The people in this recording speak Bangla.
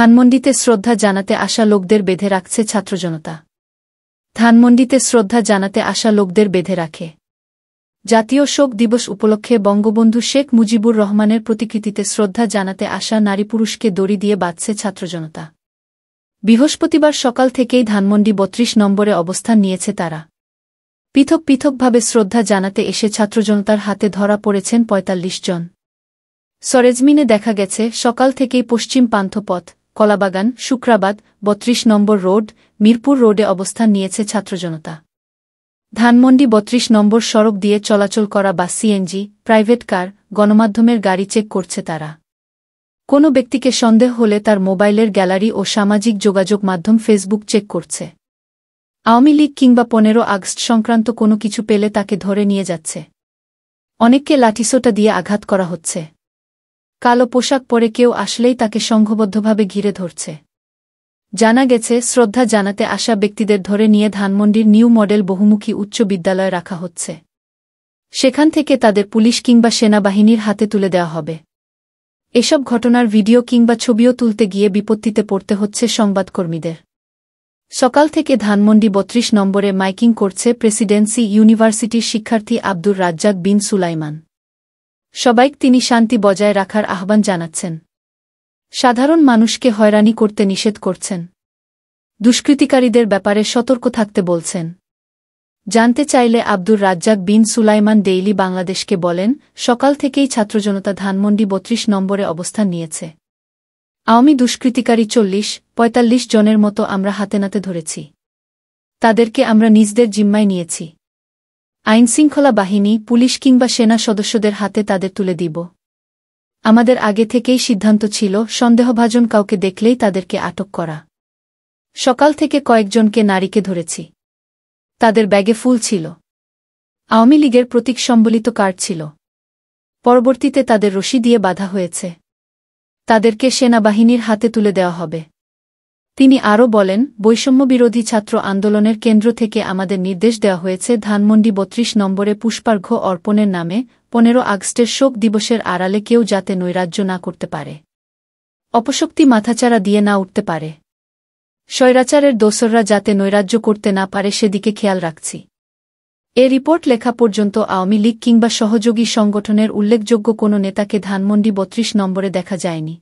ধানমন্ডিতে শ্রদ্ধা জানাতে আসা লোকদের বেঁধে রাখছে ছাত্রজনতা। ধানমন্ডিতে শ্রদ্ধা জানাতে আসা লোকদের বেঁধে রাখে। জাতীয় শোক দিবস উপলক্ষে বঙ্গবন্ধু শেখ মুজিবুর রহমানের প্রতিকৃতিতে শ্রদ্ধা জানাতে আসা নারী পুরুষকে দড়ি দিয়ে বাঁধছে ছাত্রজনতা। বৃহস্পতিবার সকাল থেকেই ধানমন্ডি ৩২ নম্বরে অবস্থান নিয়েছে তারা। পৃথক পৃথকভাবে শ্রদ্ধা জানাতে এসে ছাত্রজনতার হাতে ধরা পড়েছেন ৪৫ জন। সরেজমিনে দেখা গেছে, সকাল থেকেই পশ্চিম পান্থপথ, কলাবাগান, শুক্রাবাদ, ৩২ নম্বর রোড, মিরপুর রোডে অবস্থান নিয়েছে ছাত্রজনতা। ধানমন্ডি ৩২ নম্বর সড়ক দিয়ে চলাচল করা বাস, সিএনজি, প্রাইভেট কার, গণমাধ্যমের গাড়ি চেক করছে তারা। কোনো ব্যক্তিকে সন্দেহ হলে তার মোবাইলের গ্যালারি ও সামাজিক যোগাযোগ মাধ্যম ফেসবুক চেক করছে। আওয়ামী লীগ কিংবা ১৫ আগস্ট সংক্রান্ত কোনো কিছু পেলে তাকে ধরে নিয়ে যাচ্ছে। অনেককে লাঠিসোঁটা দিয়ে আঘাত করা হচ্ছে। কালো পোশাক পরে কেউ আসলেই তাকে সংঘবদ্ধভাবে ঘিরে ধরছে। জানা গেছে, শ্রদ্ধা জানাতে আসা ব্যক্তিদের ধরে নিয়ে ধানমন্ডির নিউ মডেল বহুমুখী উচ্চ বিদ্যালয়ে রাখা হচ্ছে। সেখান থেকে তাদের পুলিশ কিংবা সেনাবাহিনীর হাতে তুলে দেওয়া হবে। এসব ঘটনার ভিডিও কিংবা ছবিও তুলতে গিয়ে বিপত্তিতে পড়তে হচ্ছে সংবাদকর্মীদের। সকাল থেকে ধানমন্ডি ৩২ নম্বরে মাইকিং করছে প্রেসিডেন্সি ইউনিভার্সিটির শিক্ষার্থী আব্দুর রাজ্জাক বিন সুলাইমান। সবাইকে তিনি শান্তি বজায় রাখার আহ্বান জানাচ্ছেন। সাধারণ মানুষকে হয়রানি করতে নিষেধ করছেন। দুষ্কৃতিকারীদের ব্যাপারে সতর্ক থাকতে বলছেন। জানতে চাইলে আব্দুর রাজ্জাক বিন সুলাইমান ডেইলি বাংলাদেশকে বলেন, সকাল থেকেই ছাত্রজনতা ধানমন্ডি ৩২ নম্বরে অবস্থান নিয়েছে। আওয়ামী দুষ্কৃতিকারী ৪০-৪৫ জনের মতো আমরা হাতেনাতে ধরেছি। তাদেরকে আমরা নিজদের জিম্মায় নিয়েছি। আইনশৃঙ্খলা বাহিনী, পুলিশ কিংবা সেনা সদস্যদের হাতে তাদের তুলে দিব। আমাদের আগে থেকেই সিদ্ধান্ত ছিল, সন্দেহভাজন কাউকে দেখলেই তাদেরকে আটক করা। সকাল থেকে কয়েকজনকে নারীকে ধরেছি। তাদের ব্যাগে ফুল ছিল। আওয়ামী লীগের প্রতীক সম্বলিত কার্ড ছিল। পরবর্তীতে তাদের রশি দিয়ে বাঁধা হয়েছে। তাদেরকে সেনাবাহিনীর হাতে তুলে দেওয়া হবে। তিনি আরও বলেন, বৈষম্যবিরোধী ছাত্র আন্দোলনের কেন্দ্র থেকে আমাদের নির্দেশ দেওয়া হয়েছে ধানমন্ডি ৩২ নম্বরে পুষ্পার্ঘ্য অর্পণের নামে ১৫ আগস্টের শোক দিবসের আড়ালে কেউ যাতে নৈরাজ্য না করতে পারে, অপশক্তি মাথাচাড়া দিয়ে না উঠতে পারে, স্বৈরাচারের দোসররা যাতে নৈরাজ্য করতে না পারে সেদিকে খেয়াল রাখছি। এ রিপোর্ট লেখা পর্যন্ত আওয়ামী লীগ কিংবা সহযোগী সংগঠনের উল্লেখযোগ্য কোনো নেতাকে ধানমন্ডি ৩২ নম্বরে দেখা যায়নি।